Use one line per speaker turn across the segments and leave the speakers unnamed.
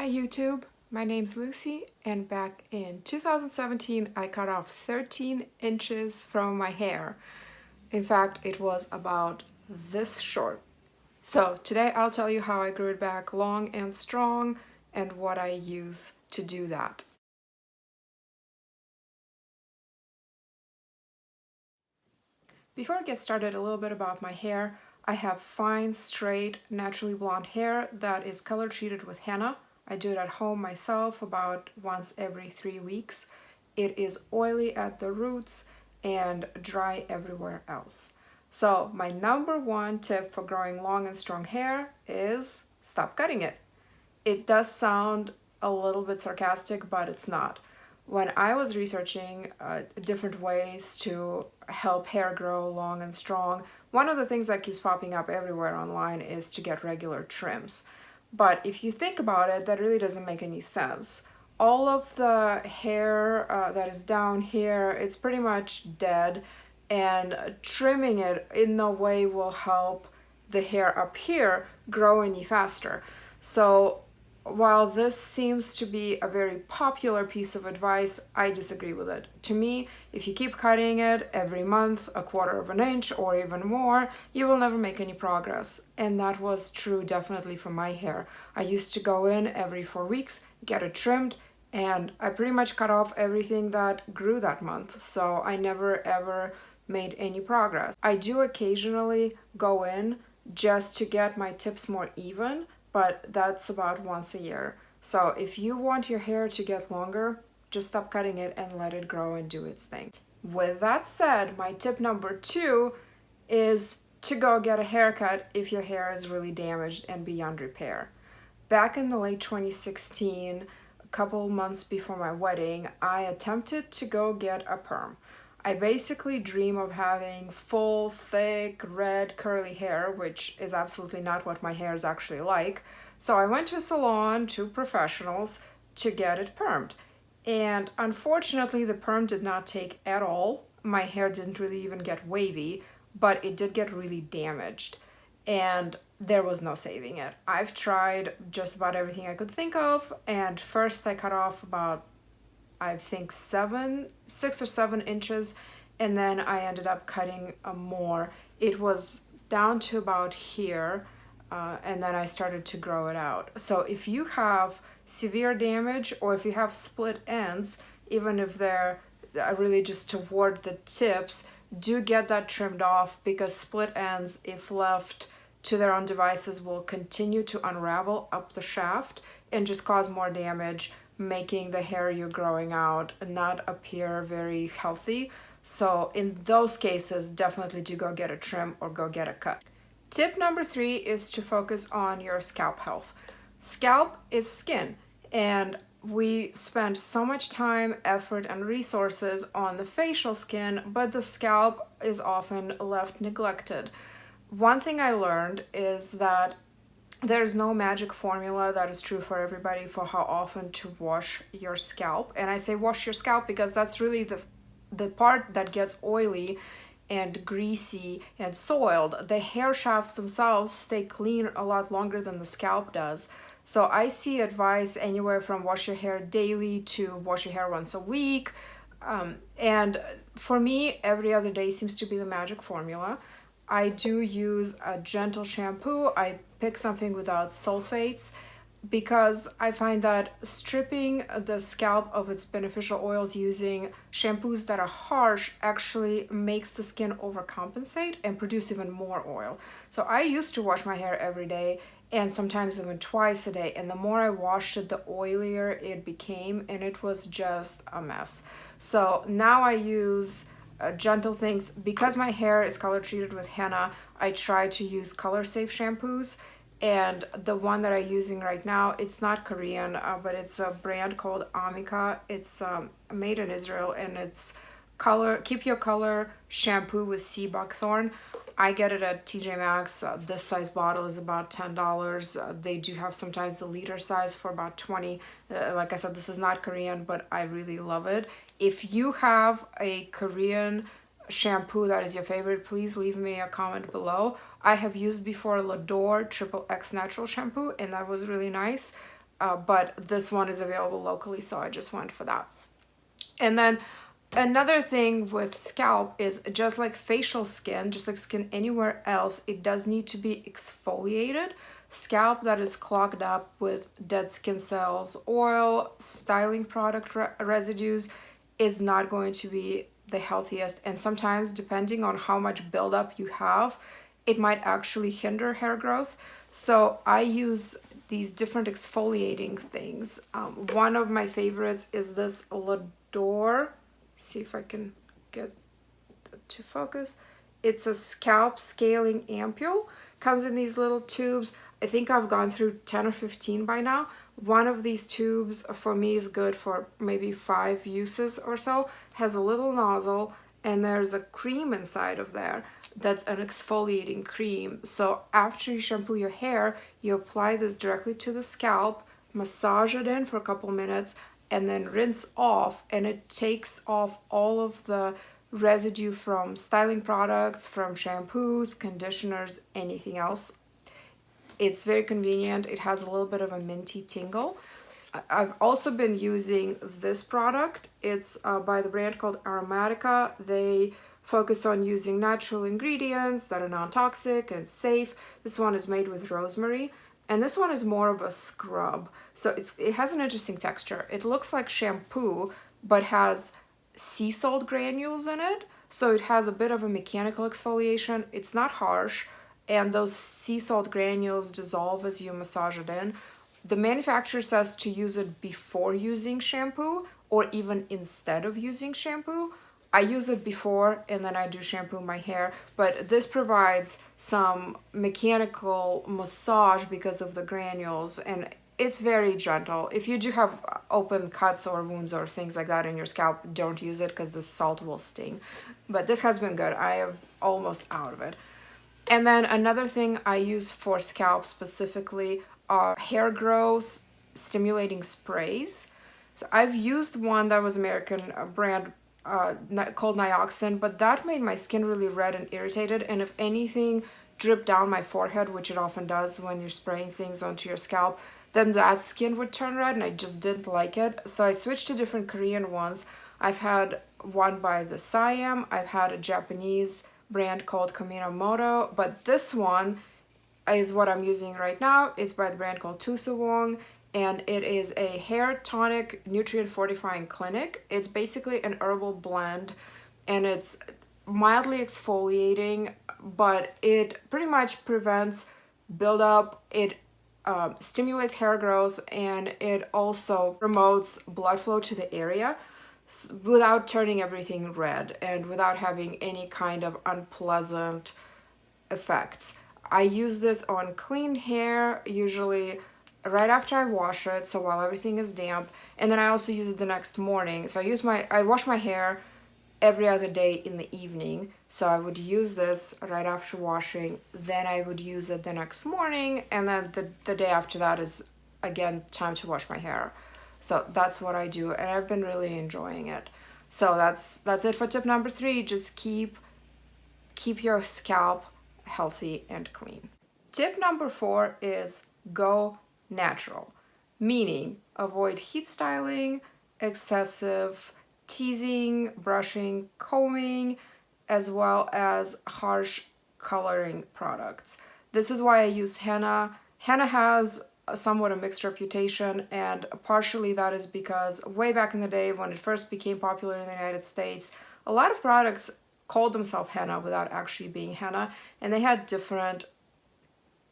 Hi YouTube, my name's Lucy, and back in 2017 I cut off 13 inches from my hair. In fact, it was about this short. So today I'll tell you how I grew it back long and strong and what I use to do that. Before I get started, a little bit about my hair. I have fine, straight, naturally blonde hair that is color treated with henna. I do it at home myself about once every 3 weeks. It is oily at the roots and dry everywhere else. So my number one tip for growing long and strong hair is stop cutting it. It does sound a little bit sarcastic, but it's not. When I was researching different ways to help hair grow long and strong, one of the things that keeps popping up everywhere online is to get regular trims. But if you think about it, that really doesn't make any sense. All of the hair that is down here, it's pretty much dead, and trimming it in no way will help the hair up here grow any faster. So while this seems to be a very popular piece of advice, I disagree with it. To me, if you keep cutting it every month, a quarter of an inch or even more, you will never make any progress. And that was true definitely for my hair. I used to go in every 4 weeks, get it trimmed, and I pretty much cut off everything that grew that month. So I never ever made any progress. I do occasionally go in just to get my tips more even, but that's about once a year. So if you want your hair to get longer, just stop cutting it and let it grow and do its thing. With that said, my tip number 2 is to go get a haircut if your hair is really damaged and beyond repair. Back in the late 2016, a couple months before my wedding, I attempted to go get a perm. I basically dream of having full, thick, red, curly hair, which is absolutely not what my hair is actually like. So I went to a salon, to professionals, to get it permed. And unfortunately, the perm did not take at all. My hair didn't really even get wavy, but it did get really damaged. And there was no saving it. I've tried just about everything I could think of, and first I cut off about I think 6 or 7 inches, and then I ended up cutting more. It was down to about here, and then I started to grow it out. So if you have severe damage or if you have split ends, even if they're really just toward the tips, do get that trimmed off, because split ends, if left to their own devices, will continue to unravel up the shaft and just cause more damage, making the hair you're growing out not appear very healthy. So in those cases, definitely do go get a trim or go get a cut. Tip number 3 is to focus on your scalp health. Scalp is skin, and we spend so much time, effort, and resources on the facial skin, but the scalp is often left neglected. One thing I learned is that there's no magic formula that is true for everybody for how often to wash your scalp. And I say wash your scalp because that's really the part that gets oily and greasy and soiled. The hair shafts themselves stay clean a lot longer than the scalp does. So I see advice anywhere from wash your hair daily to wash your hair once a week. And for me, every other day seems to be the magic formula. I do use a gentle shampoo. I pick something without sulfates, because I find that stripping the scalp of its beneficial oils using shampoos that are harsh actually makes the skin overcompensate and produce even more oil. So I used to wash my hair every day, and sometimes even twice a day, and the more I washed it, the oilier it became, and it was just a mess. So now I use gentle things. Because my hair is color treated with henna, I try to use color safe shampoos, and the one that I'm using right now, it's not Korean, but it's a brand called Aromatica. It's made in Israel, and it's keep your color shampoo with sea buckthorn. I get it at TJ Maxx. This size bottle is about $10. They do have sometimes the liter size for about $20. Like I said, this is not Korean, but I really love it. If you have a Korean shampoo that is your favorite, please leave me a comment below. I have used before L'Adore TripleX natural shampoo, and that was really nice. but this one is available locally, so I just went for that. And then another thing with scalp is, just like facial skin, just like skin anywhere else, it does need to be exfoliated. Scalp that is clogged up with dead skin cells, oil, styling product residues is not going to be the healthiest. And sometimes, depending on how much buildup you have, it might actually hinder hair growth. So I use these different exfoliating things. One of my favorites is this Lador. See if I can get that to focus. It's a scalp scaling ampule. Comes in these little tubes. I think I've gone through 10 or 15 by now. One of these tubes for me is good for maybe 5 uses or so. Has a little nozzle, and there's a cream inside of there that's an exfoliating cream. So after you shampoo your hair, you apply this directly to the scalp, massage it in for a couple minutes, and then rinse off, and it takes off all of the residue from styling products, from shampoos, conditioners, anything else. It's very convenient. It has a little bit of a minty tingle. I've also been using this product. It's by the brand called Aromatica. They focus on using natural ingredients that are non-toxic and safe. This one is made with rosemary, and this one is more of a scrub. So it has an interesting texture. It looks like shampoo, but has sea salt granules in it. So it has a bit of a mechanical exfoliation. It's not harsh, and those sea salt granules dissolve as you massage it in. The manufacturer says to use it before using shampoo or even instead of using shampoo. I use it before and then I do shampoo my hair, but this provides some mechanical massage because of the granules, and it's very gentle. If you do have open cuts or wounds or things like that in your scalp, don't use it because the salt will sting. But this has been good. I am almost out of it. And then another thing I use for scalp specifically are hair growth stimulating sprays. So I've used one that was American brand called Nioxin, but that made my skin really red and irritated, and if anything dripped down my forehead, which it often does when you're spraying things onto your scalp, then that skin would turn red, and I just didn't like it. So I switched to different Korean ones. I've had one by the Siam, I've had a Japanese brand called Minamoto, but this one is what I'm using right now. It's by the brand called Tosowoong, and it is a hair tonic nutrient fortifying clinic. It's basically an herbal blend, and it's mildly exfoliating, but it pretty much prevents buildup. It stimulates hair growth, and it also promotes blood flow to the area without turning everything red and without having any kind of unpleasant effects. I use this on clean hair, usually right after I wash it, so while everything is damp, and then I also use it the next morning. So I wash my hair every other day in the evening, so I would use this right after washing, then I would use it the next morning, and then the day after that is again time to wash my hair. So that's what I do, and I've been really enjoying it. So that's it for tip number 3. Just keep your scalp healthy and clean. Tip number 4 is go natural, meaning avoid heat styling, excessive teasing, brushing, combing, as well as harsh coloring products. This is why I use henna. Henna has somewhat a mixed reputation, and partially that is because way back in the day when it first became popular in the United States, a lot of products called themselves henna without actually being henna, and they had different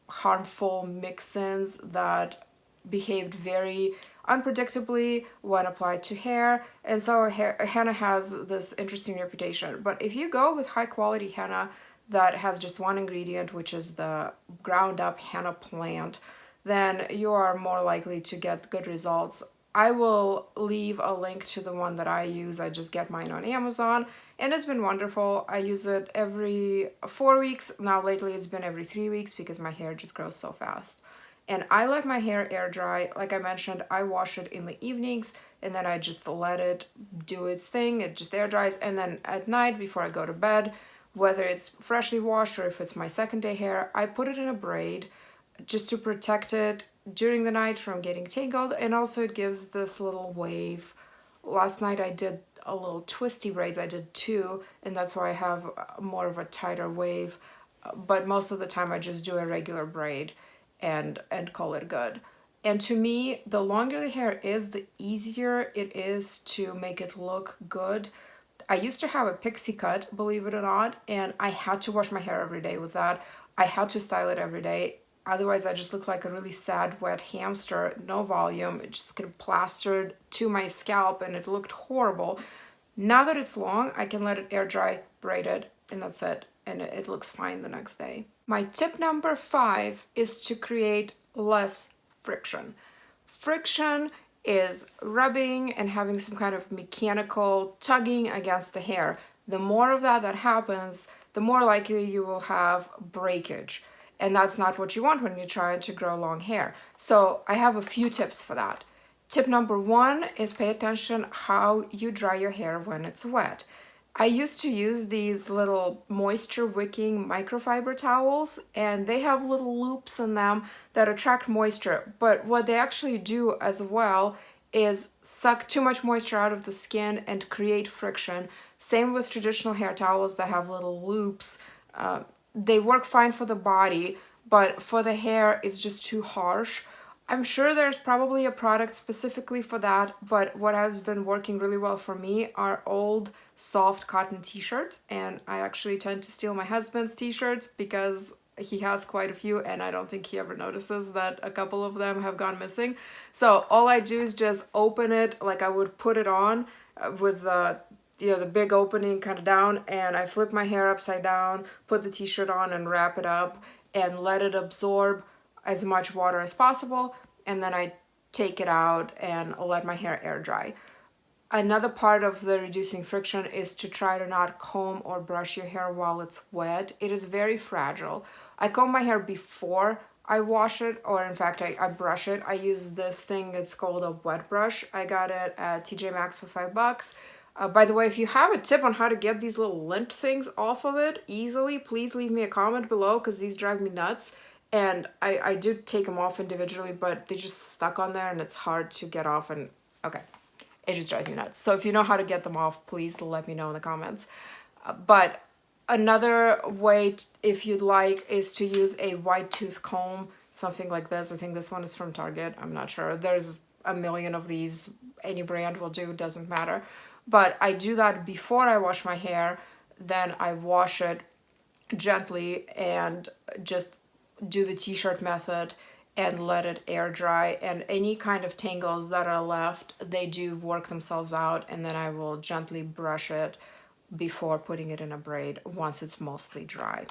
harmful mix-ins that behaved very unpredictably when applied to hair, and so henna has this interesting reputation. But if you go with high quality henna that has just one ingredient, which is the ground up henna plant, then you are more likely to get good results. I will leave a link to the one that I use. I just get mine on Amazon, and it's been wonderful. I use it every 4 weeks. Now lately it's been every 3 weeks because my hair just grows so fast. And I let my hair air dry. Like I mentioned, I wash it in the evenings, and then I just let it do its thing. It just air dries, and then at night before I go to bed, whether it's freshly washed or if it's my second day hair, I put it in a braid just to protect it during the night from getting tangled, and also it gives this little wave. Last night I did a little twisty braids, I did two, and that's why I have more of a tighter wave, but most of the time I just do a regular braid and call it good. And to me, the longer the hair is, the easier it is to make it look good. I used to have a pixie cut, believe it or not, and I had to wash my hair every day with that. I had to style it every day. Otherwise, I just looked like a really sad, wet hamster, no volume. It just kind of plastered to my scalp and it looked horrible. Now that it's long, I can let it air dry, braid it, and that's it. And it looks fine the next day. My tip number 5 is to create less friction. Friction is rubbing and having some kind of mechanical tugging against the hair. The more of that happens, the more likely you will have breakage. And that's not what you want when you're trying to grow long hair. So I have a few tips for that. Tip number 1 is pay attention how you dry your hair when it's wet. I used to use these little moisture wicking microfiber towels, and they have little loops in them that attract moisture. But what they actually do as well is suck too much moisture out of the skin and create friction. Same with traditional hair towels that have little loops. They work fine for the body, but for the hair, it's just too harsh. I'm sure there's probably a product specifically for that, but what has been working really well for me are old soft cotton t-shirts, and I actually tend to steal my husband's t-shirts because he has quite a few and I don't think he ever notices that a couple of them have gone missing. So all I do is just open it like I would put it on with the the big opening kind of down, and I flip my hair upside down, put the t-shirt on and wrap it up and let it absorb as much water as possible, and then I take it out and let my hair air dry. Another part of the reducing friction is to try to not comb or brush your hair while it's wet. It is very fragile. I comb my hair before I wash it, or in fact I brush it. I use this thing, it's called a wet brush. I got it at TJ Maxx for $5. By the way, if you have a tip on how to get these little lint things off of it easily, please leave me a comment below because these drive me nuts. And I do take them off individually, but they just stuck on there and it's hard to get off, and okay, it just drives me nuts. So if you know how to get them off, please let me know in the comments. But another way, if you'd like, is to use a wide tooth comb, something like this. I think this one is from Target. I'm not sure. There's a million of these. Any brand will do, doesn't matter. But I do that before I wash my hair. Then I wash it gently and just do the t-shirt method and let it air dry, and any kind of tangles that are left, they do work themselves out, and then I will gently brush it before putting it in a braid once it's mostly dry.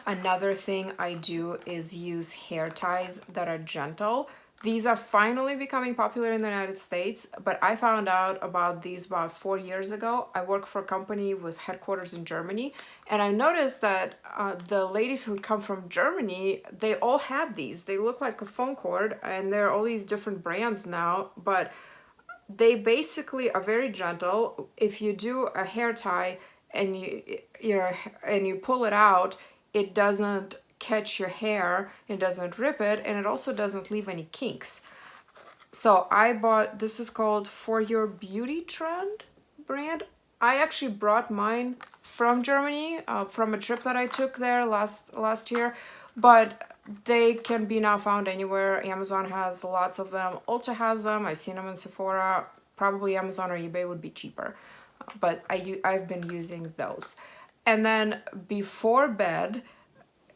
Another thing I do is use hair ties that are gentle. These are finally becoming popular in the United States, but I found out about these about 4 years ago. I work for a company with headquarters in Germany, and I noticed that the ladies who come from Germany, they all had these. They look like a phone cord, and there are all these different brands now, but they basically are very gentle. If you do a hair tie and you pull it out, it doesn't catch your hair, it doesn't rip it, and it also doesn't leave any kinks. So I bought, this is called For Your Beauty Trend brand. I actually brought mine from Germany, from a trip that I took there last year, but they can be now found anywhere. Amazon has lots of them. Ulta has them. I've seen them in Sephora. Probably Amazon or eBay would be cheaper, but I've been using those. And then before bed,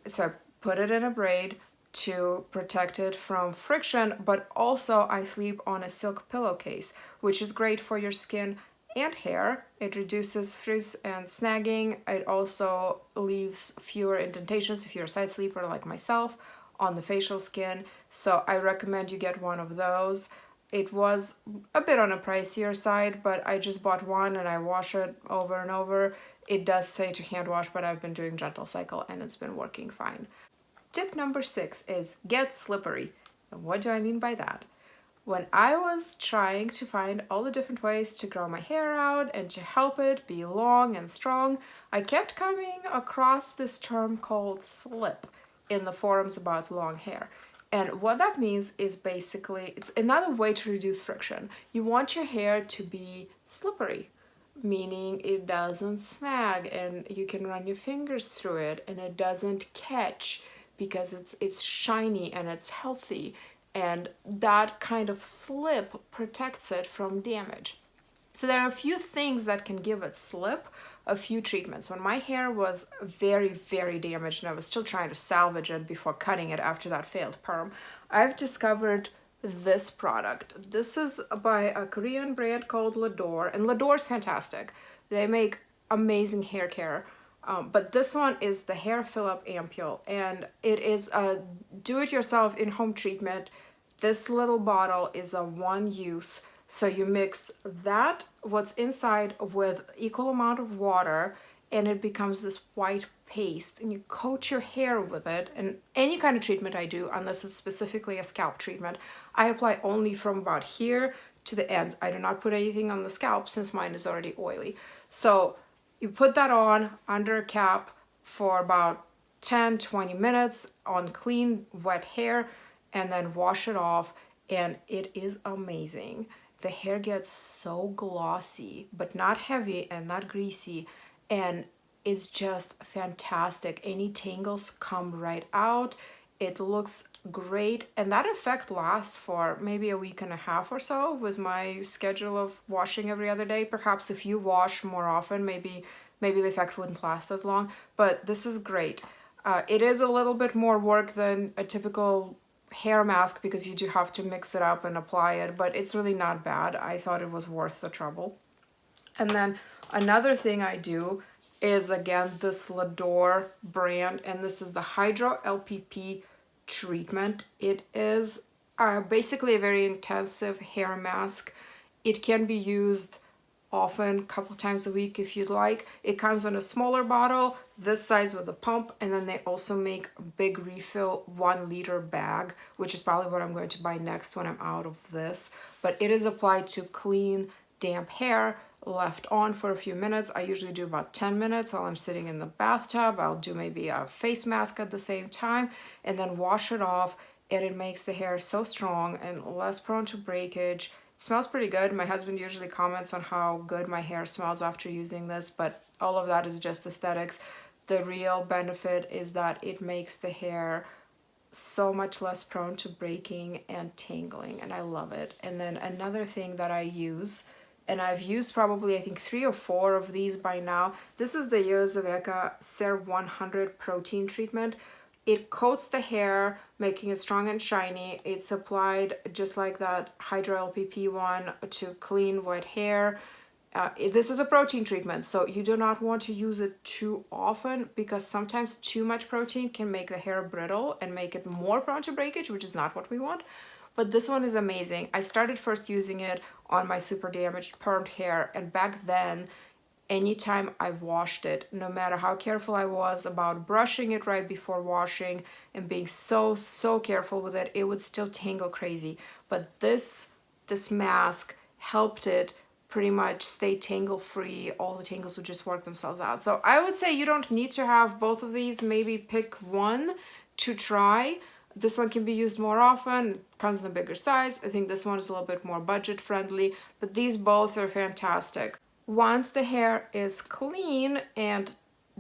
so I put it in a braid to protect it from friction, but also I sleep on a silk pillowcase, which is great for your skin and hair. It reduces frizz and snagging. It also leaves fewer indentations if you're a side sleeper like myself on the facial skin. So I recommend you get one of those. It was a bit on a pricier side, but I just bought one and I wash it over and over. It does say to hand wash, but I've been doing gentle cycle and it's been working fine. Tip number 6 is get slippery. And what do I mean by that? When I was trying to find all the different ways to grow my hair out and to help it be long and strong, I kept coming across this term called slip in the forums about long hair. And what that means is basically, it's another way to reduce friction. You want your hair to be slippery, meaning it doesn't snag and you can run your fingers through it and it doesn't catch because it's shiny and it's healthy. And that kind of slip protects it from damage. So there are a few things that can give it slip, a few treatments. When my hair was very, very damaged and I was still trying to salvage it before cutting it after that failed perm, I've discovered this product. This is by a Korean brand called Lador, and Lador's fantastic. They make amazing hair care. But this one is the Hair Fill-Up Ampule, and it is a do-it-yourself in-home treatment. This little bottle is a one-use. So you mix that, what's inside, with equal amount of water, and it becomes this white paste, and you coat your hair with it. And any kind of treatment I do, unless it's specifically a scalp treatment, I apply only from about here to the ends. I do not put anything on the scalp since mine is already oily. So you put that on under a cap for about 10-20 minutes on clean, wet hair, and then wash it off, and it is amazing. The hair gets so glossy, but not heavy and not greasy, and it's just fantastic. Any tangles come right out. It looks great, and that effect lasts for maybe a week and a half or so with my schedule of washing every other day. Perhaps if you wash more often, maybe the effect wouldn't last as long, but this is great. It is a little bit more work than a typical hair mask because you do have to mix it up and apply it, but it's really not bad. I thought it was worth the trouble. And then another thing I do is, again, this Lador brand, and this is the Hydro LPP treatment. It is basically a very intensive hair mask. It can be used often, a couple times a week if you'd like. It comes in a smaller bottle, this size with a pump, and then they also make a big refill 1 liter bag, which is probably what I'm going to buy next when I'm out of this. But it is applied to clean, damp hair, left on for a few minutes. I usually do about 10 minutes while I'm sitting in the bathtub. I'll do maybe a face mask at the same time and then wash it off, and it makes the hair so strong and less prone to breakage. It smells pretty good. My husband usually comments on how good my hair smells after using this, but all of that is just aesthetics. The real benefit is that it makes the hair so much less prone to breaking and tangling, and I love it. And then another thing that I use, and I've used probably I think 3 or 4 of these by now, this is the Elizavecca CER-100 protein treatment. It coats the hair, making it strong and shiny. It's applied just like that Hydro LPP one to clean wet hair. This is a protein treatment, so you do not want to use it too often because sometimes too much protein can make the hair brittle and make it more prone to breakage, which is not what we want. But this one is amazing. I started first using it on my super damaged permed hair, and back then, anytime I washed it, no matter how careful I was about brushing it right before washing and being so careful with it, it would still tangle crazy. But this mask helped it pretty much stay tangle free. All the tangles would just work themselves out. So I would say you don't need to have both of these. Maybe pick one to try. This one can be used more often, comes in a bigger size. I think this one is a little bit more budget friendly, but these both are fantastic. Once the hair is clean and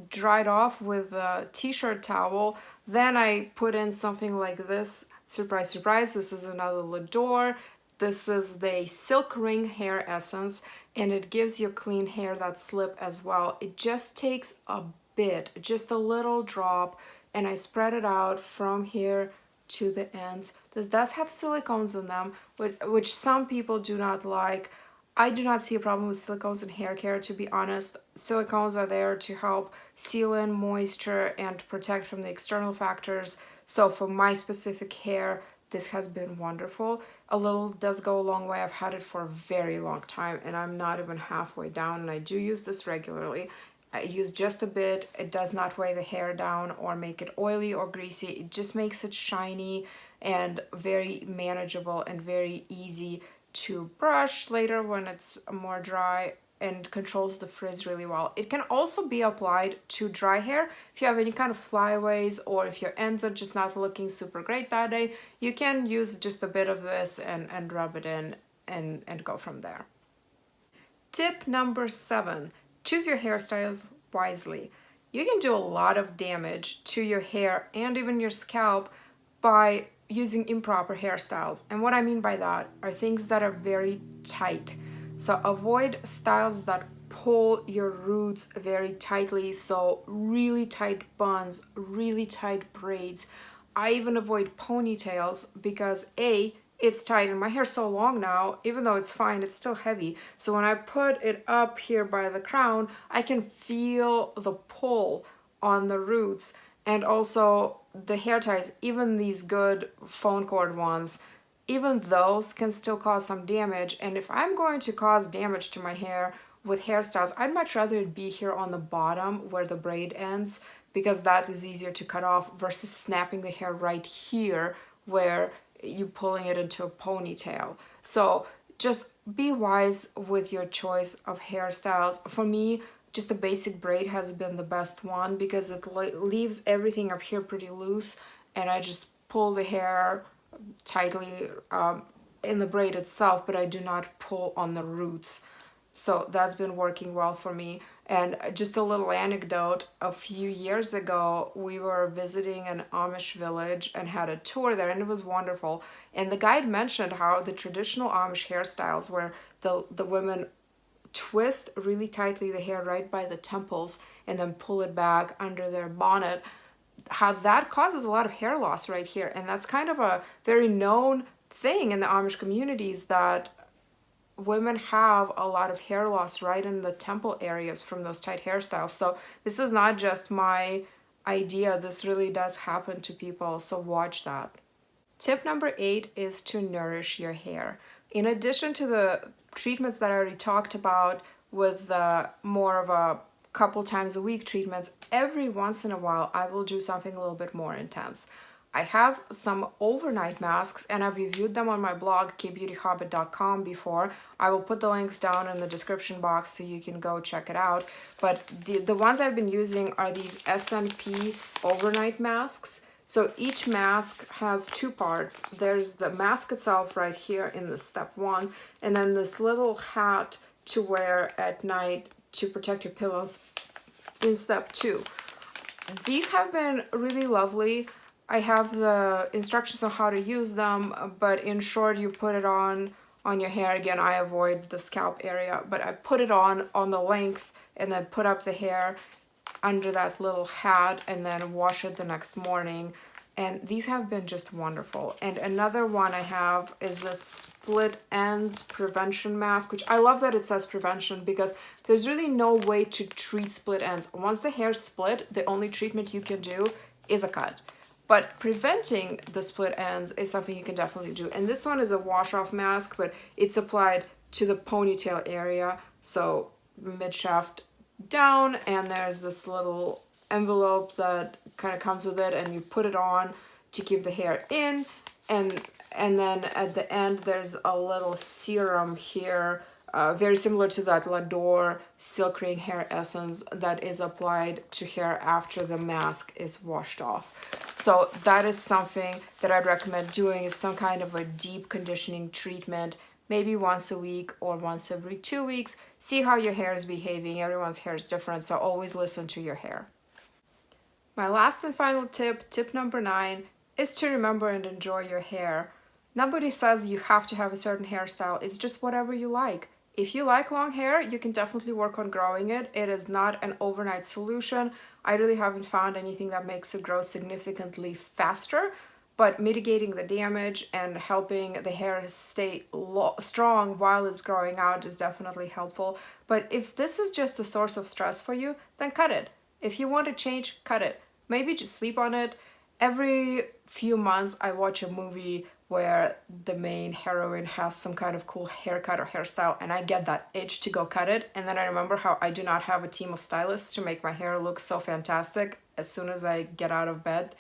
dried off with a t-shirt towel, then I put in something like this. Surprise, surprise, this is another Lador. This is the Silk Ring Hair Essence, and it gives your clean hair that slip as well. It just takes a bit, just a little drop, and I spread it out from here to the ends. This does have silicones in them, which some people do not like. I do not see a problem with silicones in hair care, to be honest. Silicones are there to help seal in moisture and protect from the external factors. So for my specific hair, this has been wonderful. A little does go a long way. I've had it for a very long time and I'm not even halfway down, and I do use this regularly. I use just a bit. It does not weigh the hair down or make it oily or greasy. It just makes it shiny and very manageable and very easy to brush later when it's more dry. and controls the frizz really well. It can also be applied to dry hair. If you have any kind of flyaways or if your ends are just not looking super great that day, you can use just a bit of this and rub it in and go from there. Tip number 7, choose your hairstyles wisely. You can do a lot of damage to your hair and even your scalp by using improper hairstyles. And what I mean by that are things that are very tight. So avoid styles that pull your roots very tightly. So really tight buns, really tight braids. I even avoid ponytails because A, it's tight and my hair's so long now, even though it's fine, it's still heavy. So when I put it up here by the crown, I can feel the pull on the roots. And also the hair ties, even these good phone cord ones, even those can still cause some damage. And if I'm going to cause damage to my hair with hairstyles, I'd much rather it be here on the bottom where the braid ends, because that is easier to cut off versus snapping the hair right here where you pulling it into a ponytail. So just be wise with your choice of hairstyles. For me, just the basic braid has been the best one because it leaves everything up here pretty loose, and I just pull the hair tightly in the braid itself, but I do not pull on the roots. So that's been working well for me. And just a little anecdote, a few years ago, we were visiting an Amish village and had a tour there, and it was wonderful. And the guide mentioned how the traditional Amish hairstyles, where the women twist really tightly the hair right by the temples and then pull it back under their bonnet, how that causes a lot of hair loss right here. And that's kind of a very known thing in the Amish communities, that women have a lot of hair loss right in the temple areas from those tight hairstyles. So this is not just my idea, this really does happen to people, so watch that. Tip number 8 is to nourish your hair. In addition to the treatments that I already talked about with the more of a couple times a week treatments, every once in a while I will do something a little bit more intense. I have some overnight masks and I've reviewed them on my blog KBeautyHobbit.com before. I will put the links down in the description box so you can go check it out. But the ones I've been using are these S&P overnight masks. So each mask has 2 parts. There's the mask itself right here in the step 1, and then this little hat to wear at night to protect your pillows in step 2. These have been really lovely. I have the instructions on how to use them, but in short, you put it on your hair. Again, I avoid the scalp area, but I put it on the length and then put up the hair under that little hat and then wash it the next morning. And these have been just wonderful. And another one I have is the split ends prevention mask, which I love that it says prevention because there's really no way to treat split ends. Once the hair's split, the only treatment you can do is a cut. But preventing the split ends is something you can definitely do. And this one is a wash-off mask, but it's applied to the ponytail area. So mid-shaft down, and there's this little envelope that kind of comes with it, and you put it on to keep the hair in, and then at the end there's a little serum here, very similar to that L'Adore Silk Ring Hair Essence that is applied to hair after the mask is washed off. So that is something that I'd recommend doing, is some kind of a deep conditioning treatment, maybe once a week or once every 2 weeks. See how your hair is behaving. Everyone's hair is different, so always listen to your hair. My last and final tip, tip number 9, is to remember and enjoy your hair. Nobody says you have to have a certain hairstyle. It's just whatever you like. If you like long hair, you can definitely work on growing it. It is not an overnight solution. I really haven't found anything that makes it grow significantly faster, but mitigating the damage and helping the hair stay strong while it's growing out is definitely helpful. But if this is just a source of stress for you, then cut it. If you want to change, cut it. Maybe just sleep on it. Every few months I watch a movie where the main heroine has some kind of cool haircut or hairstyle, and I get that itch to go cut it. And then I remember how I do not have a team of stylists to make my hair look so fantastic as soon as I get out of bed,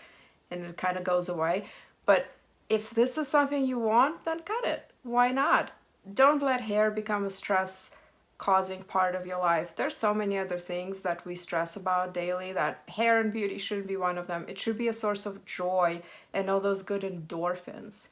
and it kind of goes away. But if this is something you want, then cut it. Why not? Don't let hair become a stress causing part of your life. There's so many other things that we stress about daily that hair and beauty shouldn't be one of them. It should be a source of joy and all those good endorphins.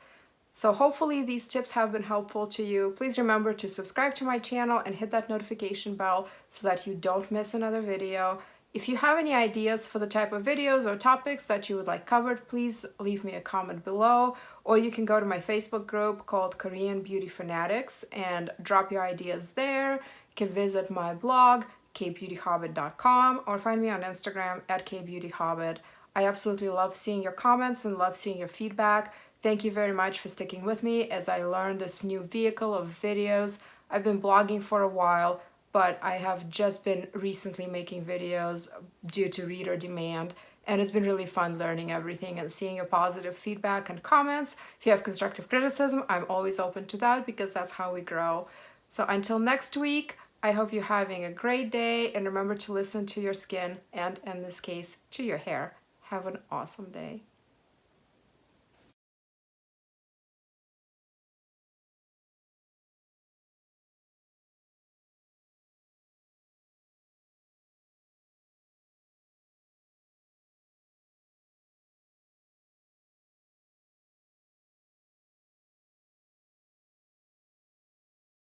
So hopefully these tips have been helpful to you. Please remember to subscribe to my channel and hit that notification bell so that you don't miss another video. If you have any ideas for the type of videos or topics that you would like covered, please leave me a comment below, or you can go to my Facebook group called Korean Beauty Fanatics and drop your ideas there. You can visit my blog, KBeautyHobbit.com, or find me on Instagram at KBeautyHobbit. I absolutely love seeing your comments and love seeing your feedback. Thank you very much for sticking with me as I learned this new vehicle of videos. I've been blogging for a while, but I have just been recently making videos due to reader demand, and it's been really fun learning everything and seeing your positive feedback and comments. If you have constructive criticism, I'm always open to that because that's how we grow. So until next week, I hope you're having a great day, and remember to listen to your skin and, in this case, to your hair. Have an awesome day.